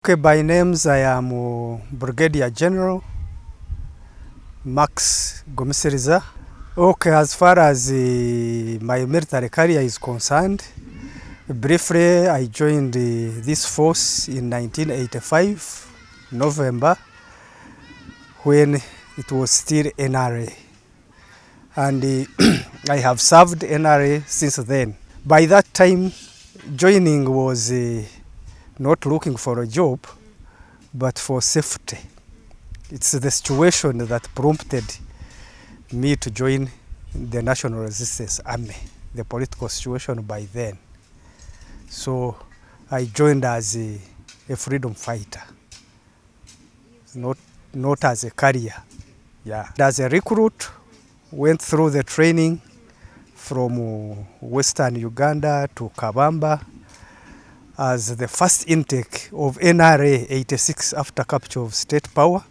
Okay, by names I am Brigadier General Max Gumisiriza. Okay, as far as my military career is concerned, briefly I joined this force in 1985, November, when it was still NRA. And I have served NRA since then. By that time, joining was not looking for a job, but for safety. It's the situation that prompted me to join the National Resistance Army, the political situation by then. So I joined as a freedom fighter, not as a career. Yeah. As a recruit, went through the training from Western Uganda to Kabamba as the first intake of NRA 86 after capture of state power.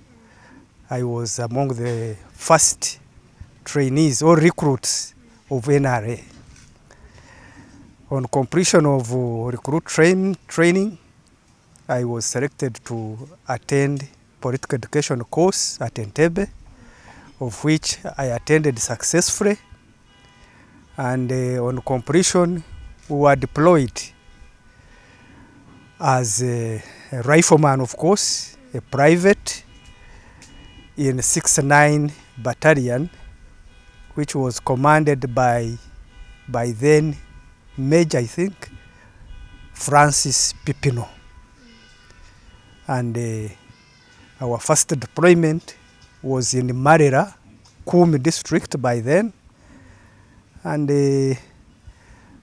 I was among the first trainees or recruits of NRA. On completion of recruit training, I was selected to attend political education course at Entebbe, of which I attended successfully. And on completion, we were deployed as a rifleman, of course, a private in 69 Battalion, which was commanded by then Major, I think, Francis Pipino. And our first deployment was in Marera, Kumi district by then. And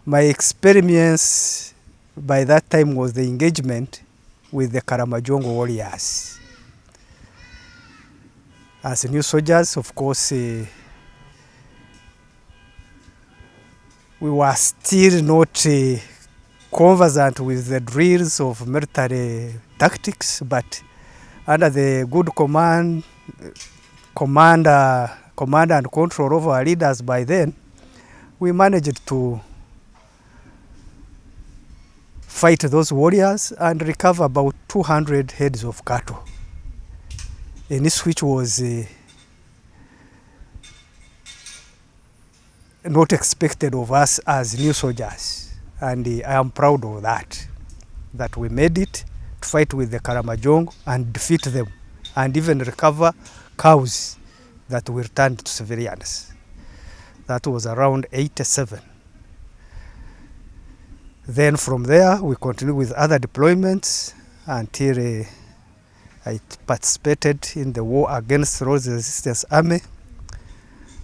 my experience by that time was the engagement with the Karamajongo warriors. As new soldiers, of course, we were still not conversant with the drills of military tactics, but under the good command and control of our leaders by then, we managed to fight those warriors and recover about 200 heads of cattle, and this which was not expected of us as new soldiers. And I am proud of that we made it to fight with the Karamojong and defeat them, and even recover cows that were returned to civilians. That was around 87. Then from there, we continued with other deployments until I participated in the war against the Resistance Army,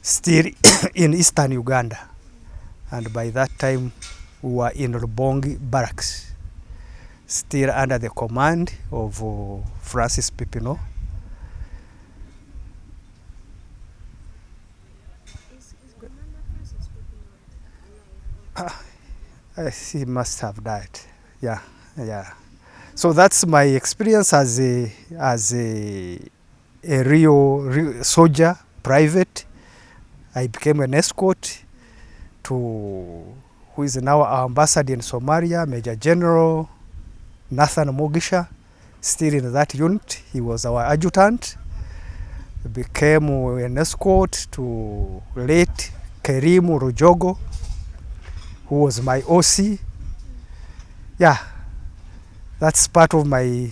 still in Eastern Uganda. And by that time, we were in Rubongi Barracks, still under the command of Francis Pipino. Is Commander Francis Pipino alive? He must have died. Yeah. So that's my experience as a real soldier, private. I became an escort to who is now our ambassador in Somalia, Major General Nathan Mugisha, still in that unit. He was our adjutant. Became an escort to late Kerimu Rujogo, who was my OC. Yeah, that's part of my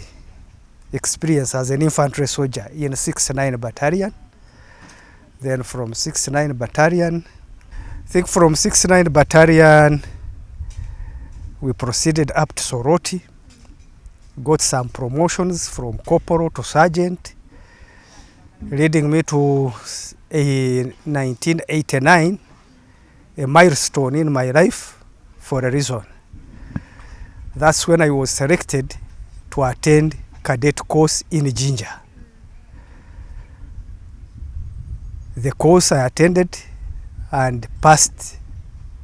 experience as an infantry soldier in 69 Battalion. Then from 69 Battalion, I think from 69 Battalion, we proceeded up to Soroti, got some promotions from corporal to sergeant, leading me to 1989, a milestone in my life for a reason. That's when I was selected to attend cadet course in Jinja. The course I attended and passed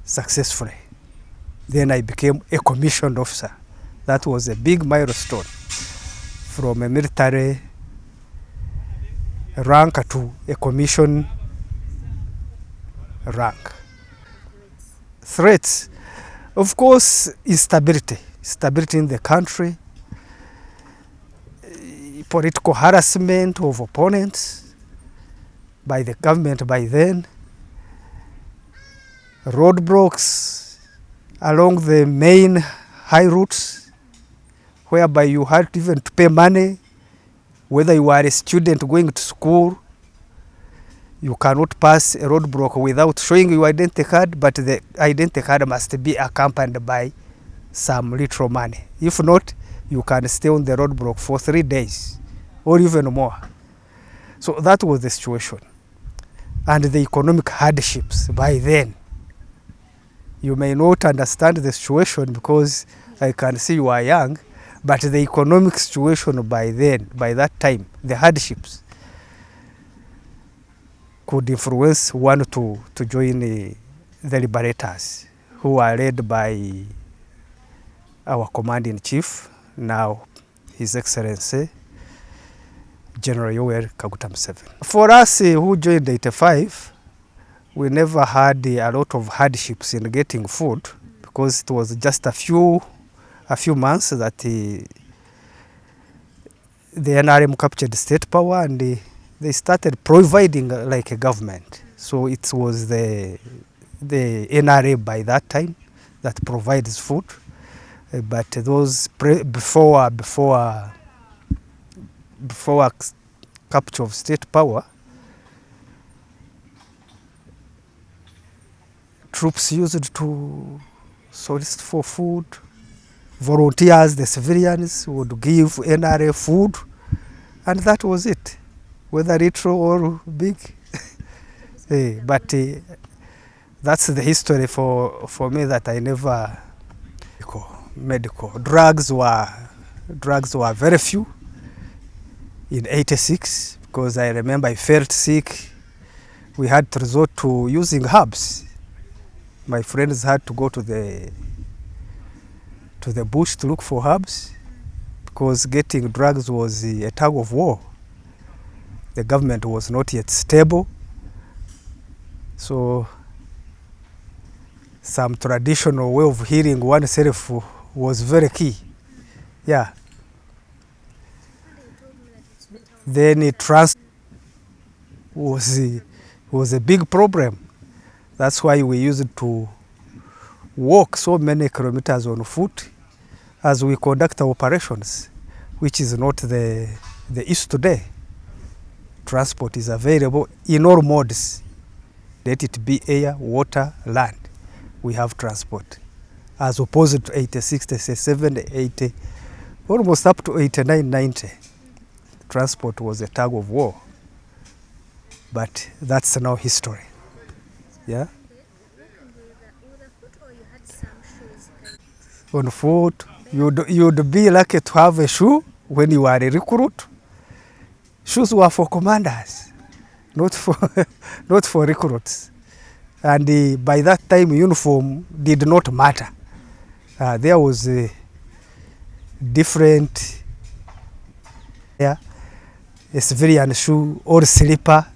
successfully. Then I became a commissioned officer. That was a big milestone, from a military rank to a commission rank. Threats, of course, instability in the country, political harassment of opponents by the government by then, roadblocks along the main high routes whereby you had even to pay money, whether you are a student going to school. You cannot pass a roadblock without showing your identity card, but the identity card must be accompanied by some little money. If not, you can stay on the roadblock for 3 days or even more. So that was the situation. And the economic hardships by then. You may not understand the situation because I can see you are young, but the economic situation by then, by that time, the hardships could influence one to join the liberators, who are led by our commander-in-chief, now His Excellency General Yoweri Kaguta Museveni. For us who joined 85, we never had a lot of hardships in getting food because it was just a few months that the NRM captured state power and they started providing like a government. So it was the NRA by that time that provides food. But those before capture of state power, troops used to solicit for food. Volunteers, the civilians, would give NRA food, and that was it, whether little or big. But that's the history for me that I never medical. Drugs were very few in 86 because I remember I felt sick. We had to resort to using herbs. My friends had to go to the bush to look for herbs because getting drugs was a tug of war. The government was not yet stable. So some traditional way of healing oneself was very key. Yeah. Then was a big problem. That's why we used to walk so many kilometers on foot as we conduct our operations, which is not the issue today. Transport is available in all modes. Let it be air, water, land. We have transport. As opposed to 86, 87, 80, almost up to 89, 90. Transport was a tug of war. But that's now history. Yeah? On foot, you'd be lucky to have a shoe when you are a recruit. Shoes were for commanders, not for recruits. And by that time, uniform did not matter. There was a different, a civilian shoe or slipper.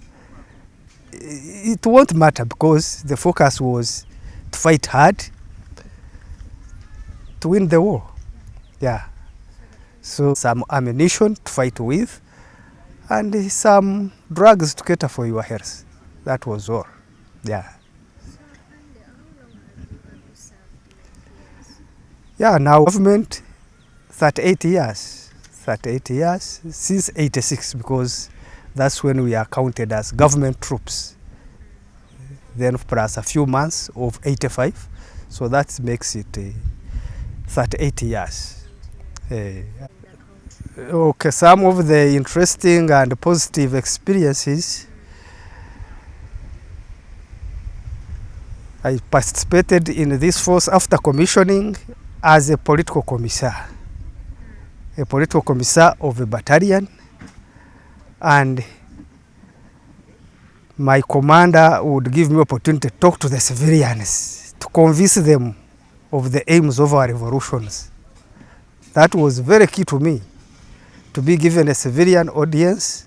It won't matter because the focus was to fight hard to win the war. Yeah. So some ammunition to fight with and some drugs to cater for your health. That was all. Yeah. Yeah, now government 38 years since 86 because that's when we are counted as government troops. Then plus a few months of 85, so that makes it 38 years. Okay, some of the interesting and positive experiences. I participated in this force after commissioning as a political commissar of a battalion, and my commander would give me opportunity to talk to the civilians, to convince them of the aims of our revolutions. That was very key to me, to be given a civilian audience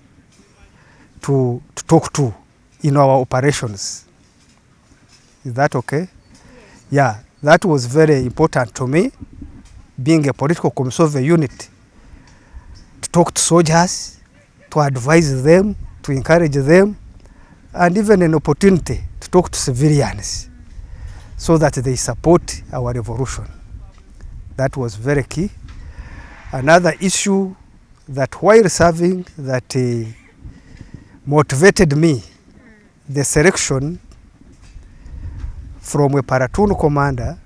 to talk to in our operations. Is that okay? Yeah, that was very important to me, being a political commissar of a unit, to talk to soldiers, to advise them, to encourage them, and even an opportunity to talk to civilians so that they support our revolution. That was very key. Another issue that while serving that motivated me, the selection from a platoon commander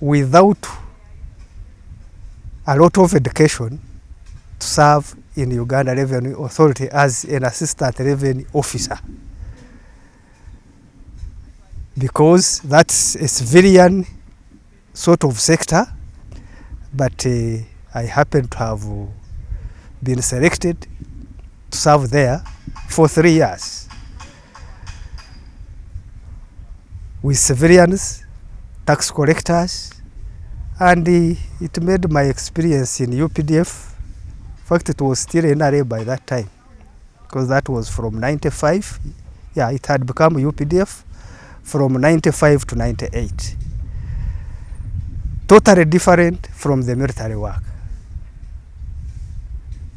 without a lot of education to serve in Uganda Revenue Authority as an assistant revenue officer, because that's a civilian sort of sector, but I happen to have been selected to serve there for 3 years with civilians, tax collectors, and it made my experience in UPDF. In fact, it was still NRA by that time, because that was from 95. Yeah, it had become UPDF from 95 to 98. Totally different from the military work.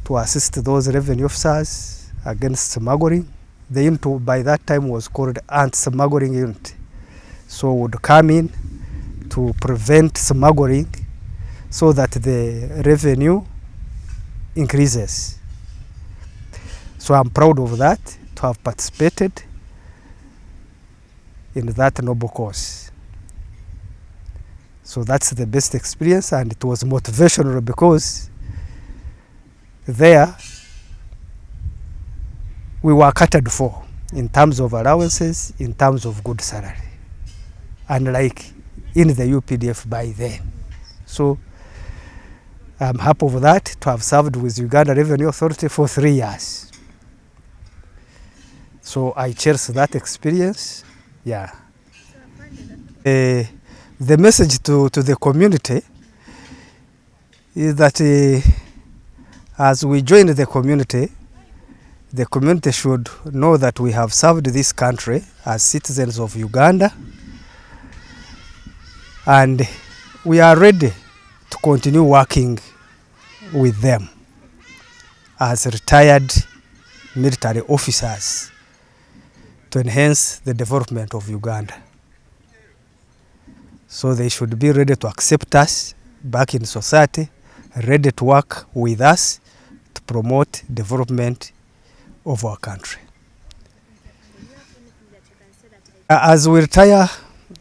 To assist those revenue officers against smuggling. The unit by that time was called anti-smuggling unit. So would come in to prevent smuggling so that the revenue increases. So I'm proud of that, to have participated in that noble cause. So that's the best experience, and it was motivational because there we were catered for in terms of allowances, in terms of good salary, unlike in the UPDF by then. So I'm happy of that, to have served with Uganda Revenue Authority for 3 years. So I cherish that experience. Yeah. The message to the community is that as we join the community should know that we have served this country as citizens of Uganda, and we are ready to continue working with them as retired military officers to enhance the development of Uganda. So they should be ready to accept us back in society, ready to work with us to promote development of our country. As we retire,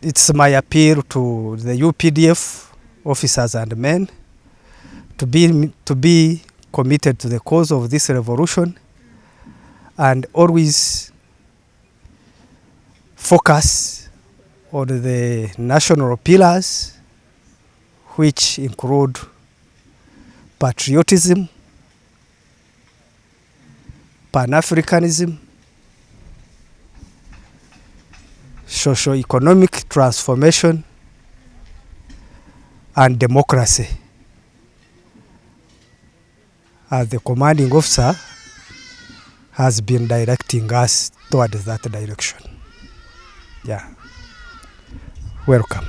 it's my appeal to the UPDF officers and men to be committed to the cause of this revolution and always focus on the national pillars, which include patriotism, Pan-Africanism, socio-economic transformation, and democracy. As the commanding officer has been directing us towards that direction. Yeah. Welcome.